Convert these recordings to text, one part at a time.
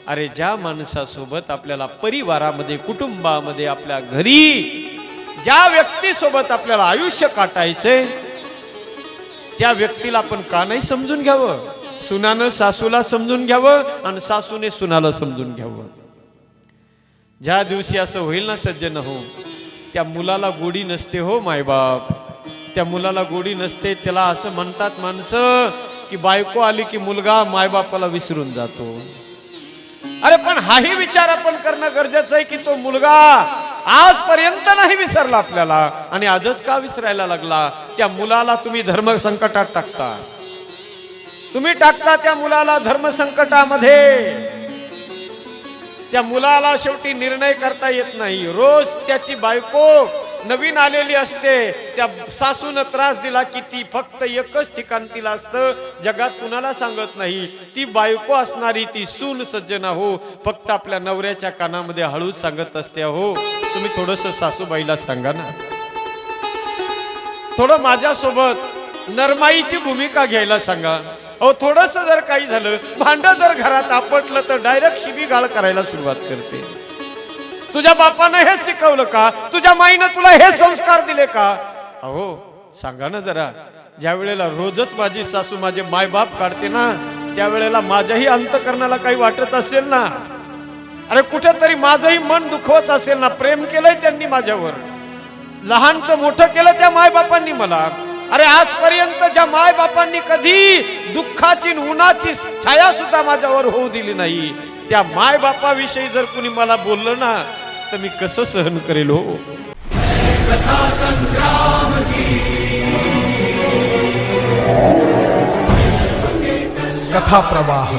अरे ज्या माणसासोबत आपल्याला परिवारामध्ये कुटुंबामध्ये आपल्या घरी ज्या व्यक्तीसोबत आपल्याला आयुष्य काटायचंय त्या व्यक्तीला आपण का नाही समजून घ्यावं? सुनानं सासूला समजून घ्यावं आणि सासूने सुनाला समजून घ्यावं. ज्या दिवशी असं होईल ना सज्जन हो, त्या मुलाला गोडी नसते हो मायबाप, त्या मुलाला गोडी नसते. त्याला असं म्हणतात माणसं की बायको आली की मुलगा मायबापाला विसरून जातो. अरे पण हाही विचार आपण करणं गरजेचं आहे की तो मुलगा आजपर्यंत नाही विसरला आपल्याला आणि आजच का विसरायला लागला? त्या मुलाला तुम्ही धर्म संकटात टाकता, तुम्ही टाकता त्या मुलाला धर्म संकटामध्ये. त्या मुलाला शेवटी निर्णय करता येत नाही. रोज त्याची बायको नवीन आलेली असते, त्या सासून त्रास दिला की ती फक्त एकच ठिकाण तिला असतं, जगात कुणाला सांगत नाही. ती बायको असणारी ती सून सज्जना हो फक्त आपल्या नवऱ्याच्या कानामध्ये हळूच सांगत असते, हो तुम्ही थोडंसं सासूबाईला सांगा ना, थोडं माझ्यासोबत नरमाईची भूमिका घ्यायला सांगा. अहो थोडस जर काही झालं, भांड जर घरात आपटलं तर डायरेक्ट शिवीगाळ करायला सुरुवात करते. तुझ्या बापानं हे शिकवलं का? तुझ्या माईनं तुला हे संस्कार दिले का? अहो सांगा ना जरा. ज्या वेळेला रोजच माझी सासू माझे मायबाप काढते ना, त्यावेळेला माझ्याही अंतकरणाला काही वाटत असेल ना, अरे कुठेतरी माझंही मन दुखवत असेल ना. प्रेम केलंय त्यांनी माझ्यावर, लहानचं मोठं केलं त्या मायबापांनी मला. अरे आजपर्यंत ज्या मायबापांनी कधी दुःखाची उन्हाची छाया सुद्धा माझ्यावर होऊ दिली नाही, त्या मायबापाविषयी जर कुणी मला बोललं ना तर मी कसं सहन करेल हो? कथा प्रवाह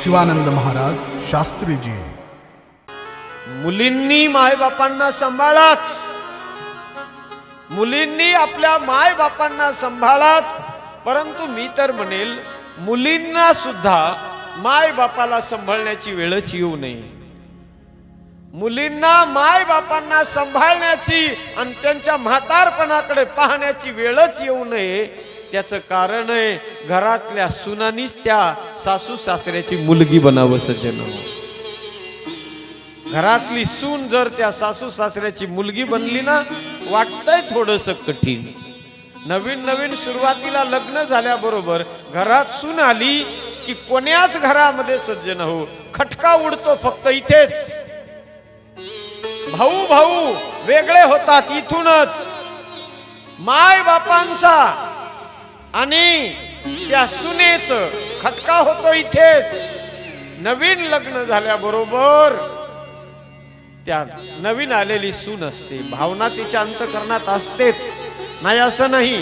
शिवानंद महाराज शास्त्रीजी. मुलींनी मायबापांना सांभाळाच, मुलींनी आपल्या मायबापांना सांभाळाच, परंतु मी तर म्हणेल मुलींना सुद्धा मायबापाला सांभाळण्याची वेळच येऊ नये. मुलींना मायबापांना सांभाळण्याची आणि त्यांच्या म्हातारपणाकडे पाहण्याची वेळच येऊ नये. त्याचं कारण आहे घरातल्या सुनांनीच त्या सासू सासऱ्याची मुलगी बनावं सज्जन. घरातली सून जर त्या सासू सासऱ्याची मुलगी बनली ना, वाटतंय थोडंसं कठीण. नवीन नवीन सुरुवातीला लग्न झाल्याबरोबर घरात सून आली की कोण्याच घरामध्ये सज्जन हो खटका उडतो फक्त इथेच. भाऊ भाऊ वेगळे होतात इथूनच. माय बापांचा आणि त्या सुनेचं खटका होतो इथेच. नवीन लग्न झाल्याबरोबर त्या नवीन आलेली सून असते, भावना तिच्या अंतकरणात असतेच, नाही असं नाही.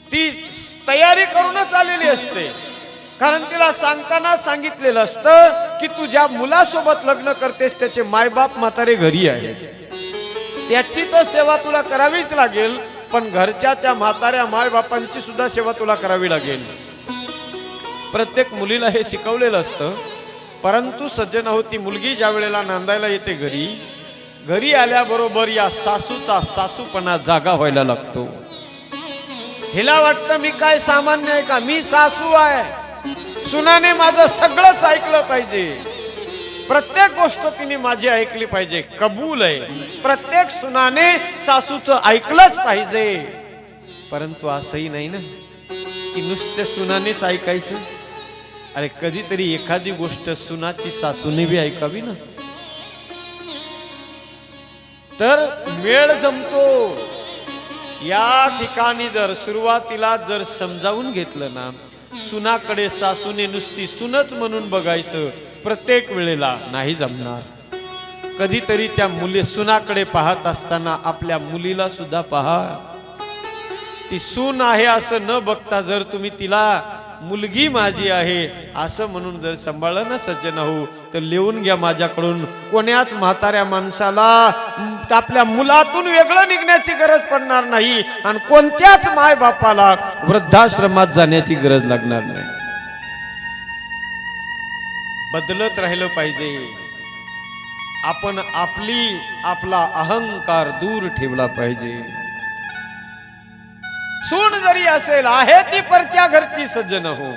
ती तयारी करूनच आलेली असते, कारण तिला सांगताना सांगितलेलं असतं की तू ज्या मुलासोबत लग्न करतेस त्याचे मायबाप म्हातारे घरी आहे, त्याची तर सेवा तुला करावीच लागेल, पण घरच्या त्या म्हाताऱ्या मायबापांची सुद्धा सेवा तुला करावी लागेल. प्रत्येक मुलीला हे शिकवलेलं असतं. परंतु सज्जन हो, ती मुलगी ज्या वेळेला नांदायला येते घरी, घरी आल्याबरोबर या सासूचा सासूपणा जागा व्हायला लागतो. हिला वाटतं मी काय सामान्य आहे का, मी सासू आहे, सुनाने माझं सगळंच ऐकलं पाहिजे, प्रत्येक गोष्ट तिने माझी ऐकली पाहिजे. कबूल आहे, प्रत्येक सुनाने सासूचं ऐकलंच पाहिजे. परंतु असंही नाही ना की नुसते सुनानेच ऐकायचं. अरे कधीतरी एखादी गोष्ट सुनाची सासूने बी ऐकावी ना, तर मेळ जमतो. या ठिकाणी जर सुरुवातीला जर समजावून घेतलं ना, सुनाकडे सासूने नुसती सुनच म्हणून बघायचं प्रत्येक वेळेला नाही जमणार. कधीतरी त्या मुली सुनाकडे पाहत असताना आपल्या मुलीला सुद्धा पहा. ती सून आहे असं न बघता जर तुम्ही तिला मुलगी माझी आहे असं म्हणून जर सांभाळलं ना सज्जन हो, तर लिहून घ्या माझ्याकडून, कोण्याच म्हाताऱ्या माणसाला आपल्या मुलातून वेगळं निघण्याची गरज पडणार नाही आणि कोणत्याच माय बापाला वृद्धाश्रमात जाण्याची गरज लागणार नाही. बदलत राहिलं पाहिजे. आपण आपला अहंकार दूर ठेवला पाहिजे. सून जरी असेल आहे ती परच्या घरची सज्जन हो,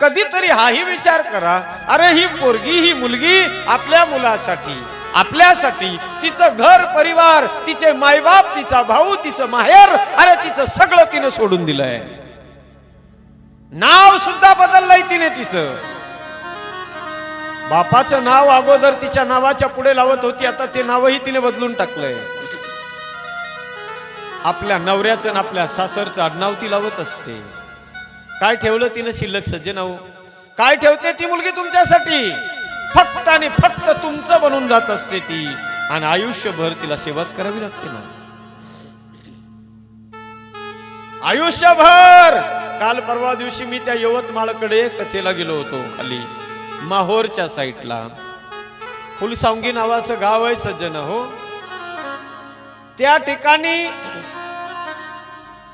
कधीतरी हाही विचार करा, अरे ही पोरगी, ही मुलगी आपल्या मुलासाठी, आपल्यासाठी, तिचं घर परिवार, तिचे मायबाप, तिचा भाऊ, तिचं माहेर, अरे तिचं सगळं तिने सोडून दिलंय. नाव सुद्धा बदललंय तिने. तिचं बापाचं नाव अगोदर तिच्या नावाच्या पुढे लावत होती, आता ते नावही तिने बदलून टाकलंय. आपल्या नवऱ्याचं आणि आपल्या सासरचं आडनाव ती लावत असते. काय ठेवलं तिने शिल्लक सज्जनाऊ? काय ठेवते ती मुलगी तुमच्यासाठी? फक्त आणि फक्त तुमचं बनून जात असते ती, आणि आयुष्यभर तिला सेवाच करावी लागते ना. आयुष्यभर. काल परवा दिवशी मी त्या यवतमाळकडे कथेला गेलो होतो, खाली माहोरच्या साईडला. फुलसावंगी नावाचं गाव आहे सज्जन हो. त्या ठिकाणी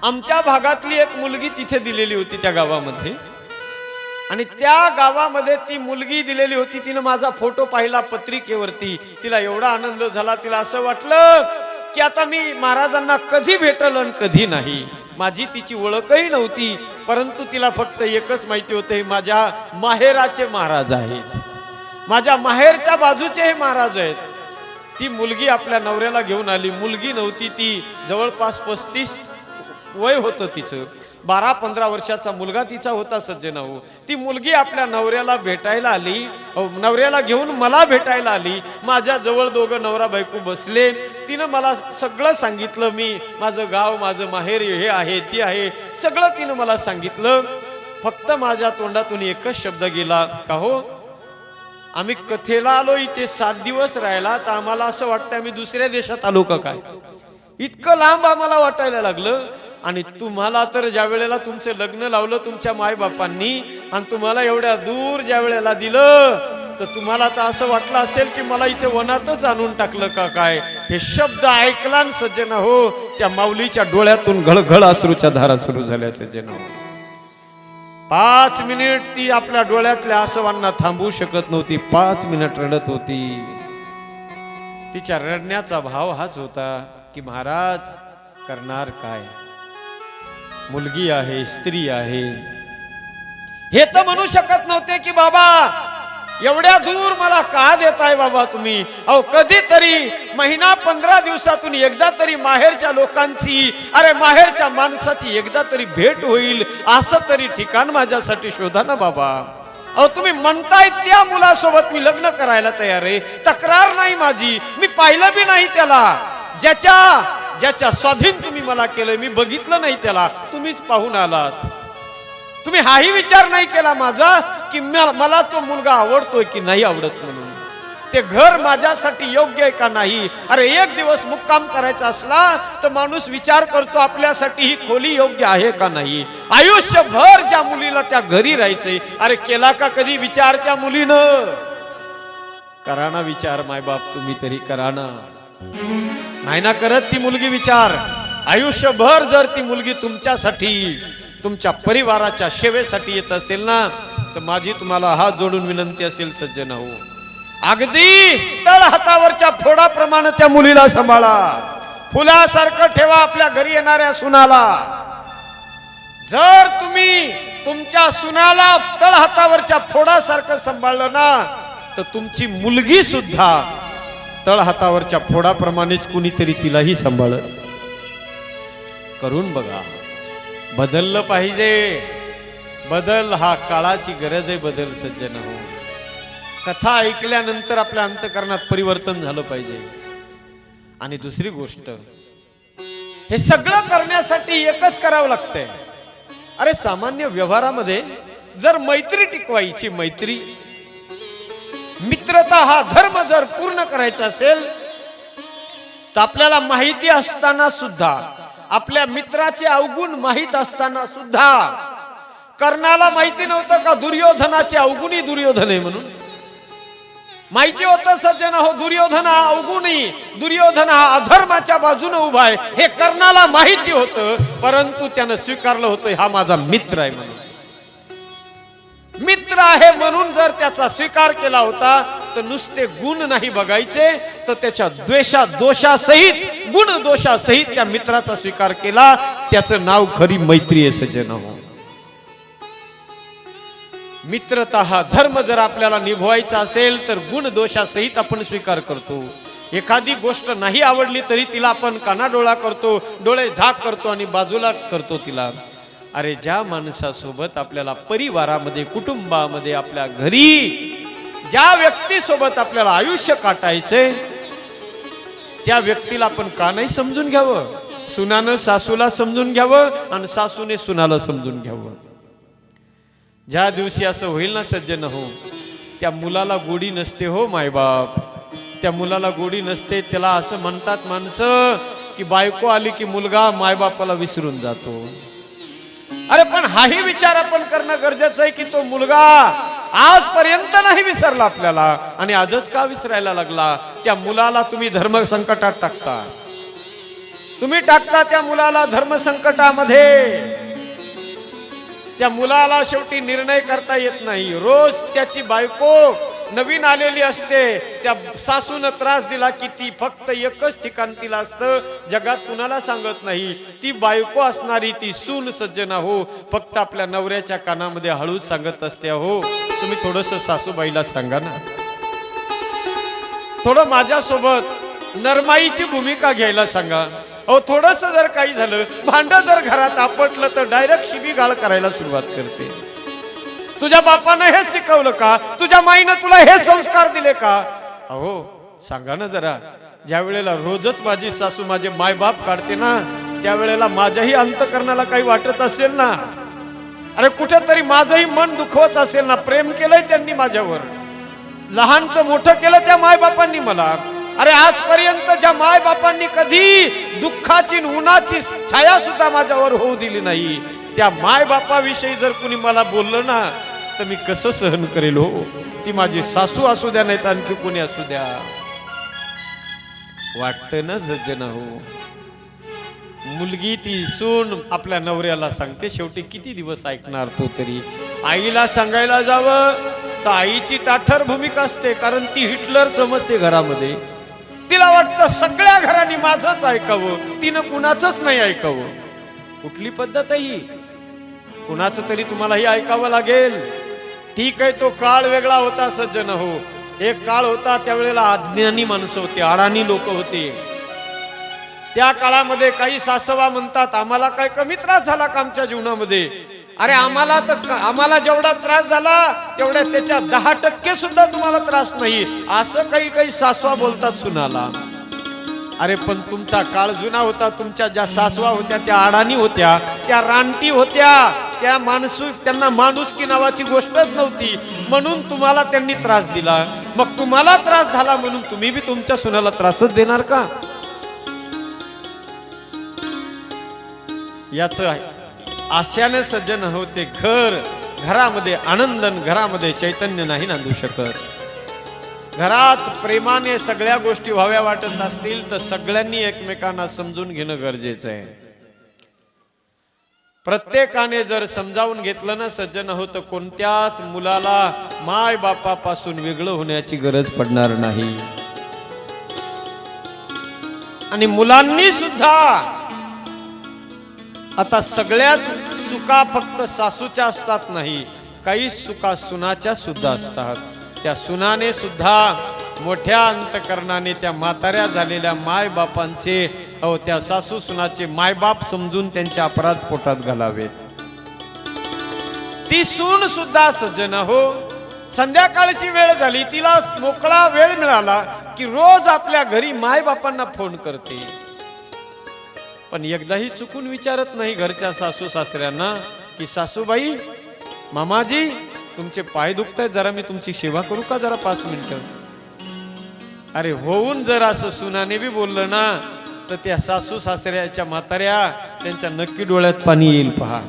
आमच्या भागातली एक मुलगी तिथे दिलेली होती त्या गावामध्ये, आणि त्या गावामध्ये ती मुलगी दिलेली होती. तिने माझा फोटो पाहिला पत्रिकेवरती. तिला एवढा आनंद झाला, तिला असं वाटलं की आता मी महाराजांना कधी भेटल आणि कधी नाही. माझी तिची ओळखही नव्हती, परंतु तिला फक्त एकच माहिती होते, माझ्या माहेराचे महाराज आहेत, माझ्या माहेरच्या बाजूचे हे महाराज आहेत. ती मुलगी आपल्या नवऱ्याला घेऊन आली. मुलगी नव्हती ती, जवळपास 35 वय होतं तिचं. 12-15 वर्षाचा मुलगा तिचा होता सज्जन हो. ती मुलगी आपल्या नवऱ्याला भेटायला आली, नवऱ्याला घेऊन मला भेटायला आली. माझ्या जवळ दोघं नवरा बायको बसले. तिनं मला सगळं सांगितलं. मी माझं गाव, माझं माहेर हे आहे, ती आहे, सगळं तिनं मला सांगितलं. फक्त माझ्या तोंडातून एकच शब्द गेला, का हो आम्ही कथेला आलो इथे 7 दिवस राहिला, तर आम्हाला असं वाटतं आम्ही दुसऱ्या देशात आलो का काय. इतकं लांब आम्हाला वाटायला लागलं. आणि तुम्हाला तर ज्या वेळेला तुमचं लग्न लावलं तुमच्या मायबापांनी, आणि तुम्हाला एवढ्या दूर ज्या वेळेला दिलं, तर तुम्हाला तर असं वाटलं असेल की मला इथे वनातच आणून टाकलं का काय. हे शब्द ऐकला न सज्जन हो, त्या माऊलीच्या डोळ्यातून घळघळ अश्रूच्या धारा सुरू झाल्या सज्जन हो. 5 मिनिट ती आपल्या डोळ्यातल्या आसवांना थांबवू शकत नव्हती. 5 मिनिट रडत होती. तिच्या रडण्याचा भाव हाच होता की महाराज करणार काय, मुलगी आहे, स्त्री आहे. हे तर म्हणू शकत नव्हते की बाबा एवढ्या दूर मला का देताय बाबा तुम्ही. अहो कधीतरी महिना 15 दिवसातून एकदा तरी माहेरच्या लोकांची, अरे माहेरच्या माणसाची एकदा तरी भेट होईल, असं तरी ठिकाण माझ्यासाठी शोधा ना बाबा. अहो तुम्ही म्हणताय त्या मुलासोबत मी लग्न करायला तयार आहे, तक्रार नाही माझी. मी पाहिलं बी नाही त्याला. ज्याच्या स्वाधीन तुम्ही मला केलं, मी बघितलं नाही त्याला, तुम्हीच पाहून आलात. तुम्ही हाही विचार नाही केला माझा की मला तो मुलगा आवडतोय की नाही आवडत म्हणून, ते घर माझ्यासाठी योग्य आहे का नाही. अरे एक दिवस मुक्काम करायचा असला तर माणूस विचार करतो आपल्यासाठी ही खोली योग्य आहे का नाही. आयुष्यभर ज्या मुलीला त्या घरी राहायचंय, अरे केला का कधी विचार त्या मुलीनं? करा ना विचार मायबाप, तुम्ही तरी करा ना. नाही ना करत ती मुलगी विचार. आयुष्यभर जर ती मुलगी तुमच्यासाठी, तुमच्या परिवाराच्या सेवेसाठी येत असेल ना, तर माझी तुम्हाला हात जोडून विनंती असेल सज्जन हो, अगदी तळ हातावरच्या फोडाप्रमाणे त्या मुलीला सांभाळा. फुलासारखं ठेवा आपल्या घरी येणाऱ्या सुनाला. जर तुम्ही तुमच्या सुनाला तळ हातावरच्या फोडासारखं सांभाळलं ना, तर तुमची मुलगी सुद्धा तळ हातावरच्या फोडाप्रमाणेच कुणीतरी तिलाही सांभाळत. करून बघा. बदललं पाहिजे. बदल हा काळाची गरज आहे. बदल सज्जन हो. कथा ऐकल्यानंतर आपल्या अंतःकरणात परिवर्तन झालं पाहिजे. आणि दुसरी गोष्ट, हे सगळं करण्यासाठी एकच करावं लागतंय. अरे सामान्य व्यवहारामध्ये जर मैत्री टिकवायची, मैत्री मित्रता हा धर्म जर पूर्ण करायचा असेल, तर आपल्याला माहिती असताना सुद्धा, आपल्या मित्राचे अवगुण माहित असताना सुद्धा, कर्णाला माहिती नव्हतं का दुर्योधनाचे अवगुणी दुर्योधन आहे म्हणून? माहिती होतं सज्जन हो, दुर्योधन हा अवगुणी, दुर्योधन हा अधर्माच्या बाजूने उभा आहे, हे कर्णाला माहिती होतं. परंतु त्यानं स्वीकारलं होतं हा माझा मित्र आहे म्हणून. मित्र आहे म्हणून जर त्याचा स्वीकार केला होता, तर नुसते गुण नाही बघायचे, तर त्याच्या दोषासहित, गुण दोषासहित त्या मित्राचा स्वीकार केला. त्याचं नाव खरी मैत्री आहे सज्जन हो. मित्रता हा धर्म जर आपल्याला निभवायचा असेल तर गुण दोषासहित आपण स्वीकार करतो. एखादी गोष्ट नाही आवडली तरी तिला आपण कानाडोळा करतो, डोळे झाक करतो आणि बाजूला करतो तिला. अरे ज्या माणसासोबत आपल्याला परिवारामध्ये, कुटुंबामध्ये, आपल्या घरी ज्या व्यक्तीसोबत आपल्याला आयुष्य काटायचंय त्या व्यक्तीला आपण का नाही समजून घ्यावं? सुनानं सासूला समजून घ्यावं आणि सासूने सुनाला समजून घ्यावं. ज्या दिवशी असं होईल ना सज्जन हो, त्या मुलाला गोडी नसते हो मायबाप, त्या मुलाला गोडी नसते. त्याला असं म्हणतात माणसं की बायको आली की मुलगा मायबापाला विसरून जातो. अरे पण हाही विचार आपण करणं गरजेचं आहे की तो मुलगा आजपर्यंत नाही विसरला आपल्याला आणि आजच का विसरायला लागला? त्या मुलाला तुम्ही धर्म संकटात टाकता, तुम्ही टाकता त्या मुलाला धर्म संकटामध्ये. त्या मुलाला शेवटी निर्णय करता येत नाही. रोज त्याची बायको नवीन आलेली असते, त्या सासून त्रास दिला की ती फक्त एकच ठिकाण तिला असतं, जगात कुणाला सांगत नाही. ती बायको असणारी ती सून सज्जना हो फक्त आपल्या नवऱ्याच्या कानामध्ये हळूच सांगत असते, हो तुम्ही थोडंसं सासूबाईला सांगा ना, थोडं माझ्यासोबत नरमाईची भूमिका घ्यायला सांगा. अहो थोडंसं जर काही झालं, भांडं जर घरात आपटलं तर डायरेक्ट शिवीगाळ करायला सुरुवात करते. तुझ्या बापानं हे शिकवलं का? तुझ्या माईनं तुला हे संस्कार दिले का? अहो सांगा ना जरा. ज्या वेळेला रोजच माझी सासू माझे मायबाप काढते ना, त्यावेळेला माझ्याही अंतकरणाला काही वाटत असेल ना, अरे कुठेतरी माझंही मन दुखवत असेल ना. प्रेम केलंय त्यांनी माझ्यावर, लहानचं मोठं केलं त्या मायबापांनी मला. अरे आजपर्यंत ज्या मायबापांनी कधी दुःखाची उन्हाची छाया सुद्धा माझ्यावर होऊ दिली नाही, त्या मायबापाविषयी जर कुणी मला बोललं ना तर मी कसं सहन करेल हो? ती माझी सासू असू द्या नाही तर आणखी कोणी असू द्या. वाटतं ना सज्जना हो, मुलगी ती सून आपल्या नवऱ्याला सांगते, शेवटी किती दिवस ऐकणार तो तरी. आईला सांगायला जावं तर आईची ताठर भूमिका असते, कारण ती हिटलर समजते घरामध्ये. तिला वाटतं सगळ्या घरांनी माझंच ऐकावं, तिनं कुणाचंच नाही ऐकावं. कुठली पद्धत आहे ही? कुणाचं तरी तुम्हालाही ऐकावं लागेल. ठीक आहे, तो काळ वेगळा होता सज्जन हो. एक काळ होता त्यावेळेला अज्ञानी माणसं होते, अडाणी लोक होते. त्या काळामध्ये काही सासवा म्हणतात, आम्हाला काय कमी त्रास झाला का आमच्या जीवनामध्ये? अरे आम्हाला जेवढा त्रास झाला तेवढ्या त्याच्या 10% सुद्धा तुम्हाला त्रास नाही, असं काही सासवा बोलतात सुनाला. अरे पण तुमचा काळ जुना होता. तुमच्या ज्या सासवा होत्या त्या अडाणी होत्या, त्या रानटी होत्या, त्यांना माणुसकी नावाची गोष्टच नव्हती, म्हणून तुम्हाला त्यांनी त्रास दिला. मग तुम्हाला त्रास झाला म्हणून तुम्ही बी तुमच्या सुनाला त्रासच देणार का? याच आस्याने सज्जन होते घरामध्ये आनंद, घरामध्ये चैतन्य नाही नांदू शकत. घरात प्रेमाने सगळ्या गोष्टी व्हाव्या वाटत असतील तर सगळ्यांनी एकमेकांना समजून घेणं गरजेचं आहे. प्रत्येकाने जर समजावून घेतलं ना सज्जन हो, तर कोणत्याच मुलाला माय बापापासून वेगळं होण्याची गरज पडणार नाही. आणि मुलांनी सुद्धा आता सगळ्याच चुका फक्त सासूच्या असतात नाही, काही चुका सुनाच्या सुद्धा असतात. त्या सुनाने सुद्धा मोठ्या अंतकरणाने त्या म्हाताऱ्या झालेल्या माय बापांचे त्या सासू सुनाचे मायबाप समजून त्यांचे अपराध पोटात घालावेत. ती सून सुद्धा सज्जन हो, संध्याकाळची वेळ झाली, तिला मोकळा वेळ मिळाला की रोज आपल्या घरी माय बापांना फोन करते. पण एकदाही चुकून विचारत नाही घरच्या सासू सासऱ्यांना की सासूबाई, मामाजी तुमचे पाय दुखतायत, जरा मी तुमची सेवा करू का जरा 5 मिनिटं? अरे होऊन जर असं सुनाने बी बोललं ना तर त्या सासू सासऱ्याच्या म्हाताऱ्या त्यांच्या नक्की डोळ्यात पाणी येईल. पहा,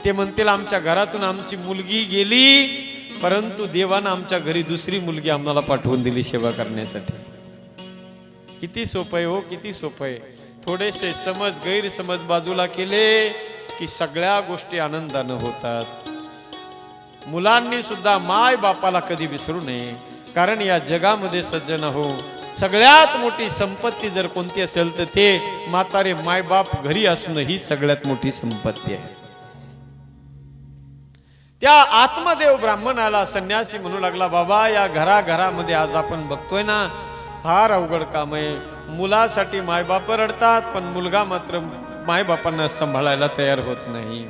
ते म्हणतील आमच्या घरातून आमची मुलगी गेली, परंतु देवानं आमच्या घरी दुसरी मुलगी आम्हाला पाठवून दिली सेवा करण्यासाठी. किती सोपं आहे हो, किती सोपं आहे. थोडेसे गैरसमज बाजूला केले की सगळ्या गोष्टी आनंदानं होतात. मुलांनी सुद्धा माय बापाला कधी विसरू नये, कारण या जगामध्ये सज्जन हो, सगळ्यात मोठी संपत्ती जर कोणती असेल तर ते म्हातारे मायबाप घरी असणं ही सगळ्यात मोठी संपत्ती आहे. त्या आत्मदेव ब्राह्मणाला संन्यासी म्हणू लागला, बाबा या घराघरामध्ये आज आपण बघतोय ना, फार अवघड काम आहे. मुलासाठी मायबाप रडतात, पण मुलगा मात्र मायबापांना सांभाळायला तयार होत नाही.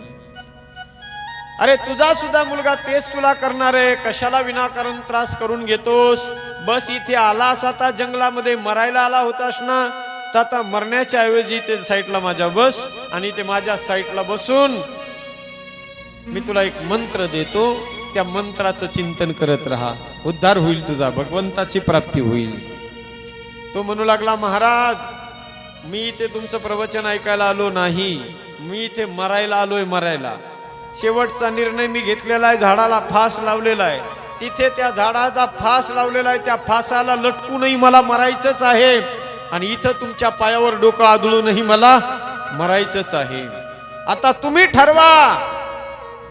अरे तुझा सुद्धा मुलगा तेच तुला करणार आहे, कशाला विनाकारण त्रास करून घेतोस? बस इथे आलास, आता जंगलामध्ये मरायला आला होतास ना, तर आता मरण्याच्या ऐवजी ते साईडला माझ्या बस, आणि ते माझ्या साईडला बसून मी तुला एक मंत्र देतो, त्या मंत्राचं चिंतन करत राहा, उद्धार होईल तुझा, भगवंताची प्राप्ती होईल. तो म्हणू लागला, महाराज मी इथे तुमचं प्रवचन ऐकायला आलो नाही, मी इथे मरायला आलोय, मरायला. शेवटचा निर्णय मी घेतलेला आहे, झाडाला फास लावलेला आहे, तिथे त्या झाडाचा फास लावलेला आहे, त्या फासाला लटकूनही मला मरायचंच आहे, आणि इथं तुमच्या पायावर डोकं आदळूनही मला मरायचंच आहे. आता तुम्ही ठरवा,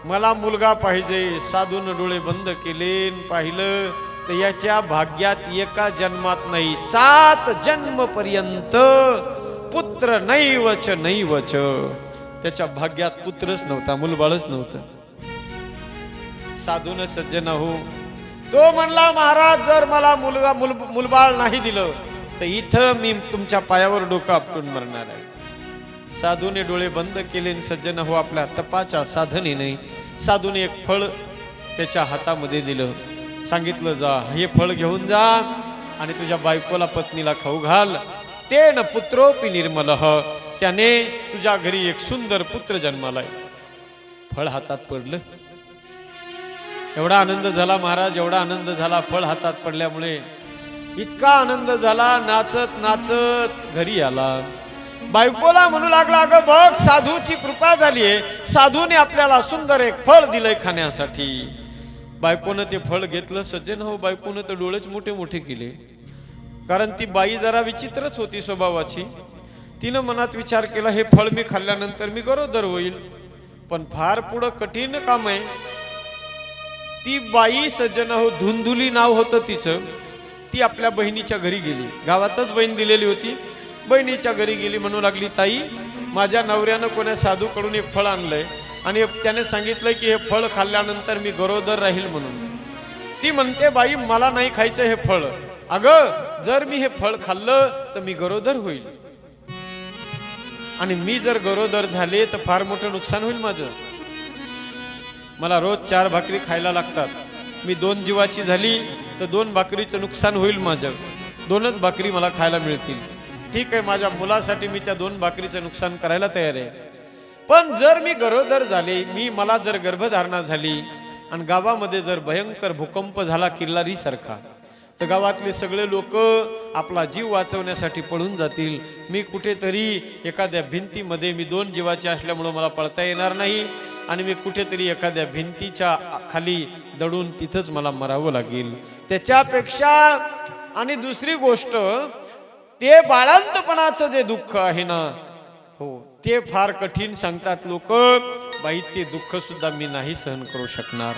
मला मुलगा पाहिजे. साधून डोळे बंद केले, पाहिलं तर याच्या भाग्यात एका जन्मात नाही, 7 जन्म पर्यंत पुत्र नैवच नैवच. त्याच्या भाग्यात पुत्रच नव्हता, मुलबाळच नव्हतं. साधून सज्जन हो, तो म्हणला, महाराज जर मला मुलबाळ नाही दिलं तर इथं मी तुमच्या पायावर डोकं आपटून मरणार आहे. साधूने डोळे बंद केले. सज्जन हो, आपल्या तपाच्या साधनेने साधूने एक फळ त्याच्या हातामध्ये दिलं, सांगितलं, जा हे फळ घेऊन जा आणि तुझ्या बायकोला पत्नीला खाऊ घाल. तेन पुत्रोपि निर्मलः, त्याने तुझ्या घरी एक सुंदर पुत्र जन्मालाय. फळ हातात पडलं. एवढा आनंद झाला महाराज, एवढा आनंद झाला, फळ हातात पडल्यामुळे इतका आनंद झाला, नाचत नाचत घरी आला. बायकोला म्हणू लागला, अगं बघ साधूची कृपा झालीये, साधूने आपल्याला सुंदर एक फळ दिलंय खाण्यासाठी. बायकोनं ते फळ घेतलं. सज्जन हो, बायकोनं तर डोळेच मोठे मोठे केले, कारण ती बाई जरा विचित्रच होती स्वभावाची. तिनं मनात विचार केला, हे फळ मी खाल्ल्यानंतर मी गरोदर होईल, पण फार पुढं कठीण काम आहे. ती बाई सज्जन हो, धुंधुली नाव होतं तिचं, ती आपल्या बहिणीच्या घरी गेली. गावातच बहीण दिलेली होती. बहिणीच्या घरी गेली, म्हणू लागली, ताई माझ्या नवऱ्यानं कोण्या साधूकडून एक फळ आणलंय आणि त्याने सांगितलं की हे फळ खाल्ल्यानंतर मी गरोदर राहील म्हणून. ती म्हणते, बाई मला नाही खायचं हे फळ. अगं जर मी हे फळ खाल्लं तर मी गरोदर होईल, आणि मी जर गरोदर झाले तर फार मोठं नुकसान होईल माझं. मला रोज 4 भाकरी खायला लागतात. मी 2 जीवाची झाली तर 2 भाकरीचं नुकसान होईल माझं. 2च भाकरी मला खायला मिळतील. ठीक आहे, माझ्या मुलासाठी मी त्या 2 भाकरीचं नुकसान करायला तयार आहे. पण जर मी गरोदर झाले, मला जर गर्भधारणा झाली आणि गावामध्ये जर भयंकर भूकंप झाला किल्लारी सारखा, तर गावातले सगळे लोक आपला जीव वाचवण्यासाठी पळून जातील. मी कुठेतरी एखाद्या भिंतीमध्ये, मी 2 जीवाचे असल्यामुळं मला पळता येणार नाही, आणि मी कुठेतरी एखाद्या भिंतीच्या खाली दडून तिथंच मला मरावं लागेल. त्याच्यापेक्षा, आणि दुसरी गोष्ट, ते बाळंतपणाचं जे दुःख आहे ना, हो ते फार कठीण सांगतात लोक. बाई ते दुःख सुद्धा मी नाही सहन करू शकणार.